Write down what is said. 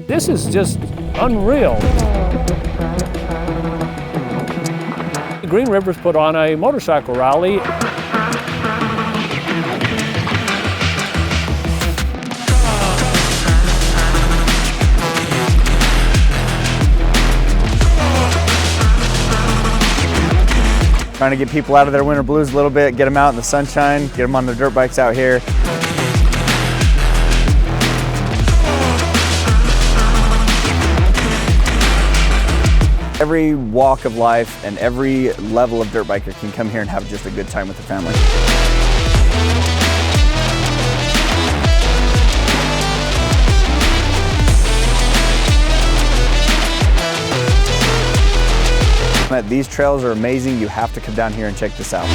This is just unreal. Green River's put on a motorcycle rally. Trying to get people out of their winter blues a little bit, get them out in the sunshine, get them on their dirt bikes out here. Every walk of life and every level of dirt biker can come here and have just a good time with their family. These trails are amazing. You have to come down here and check this out.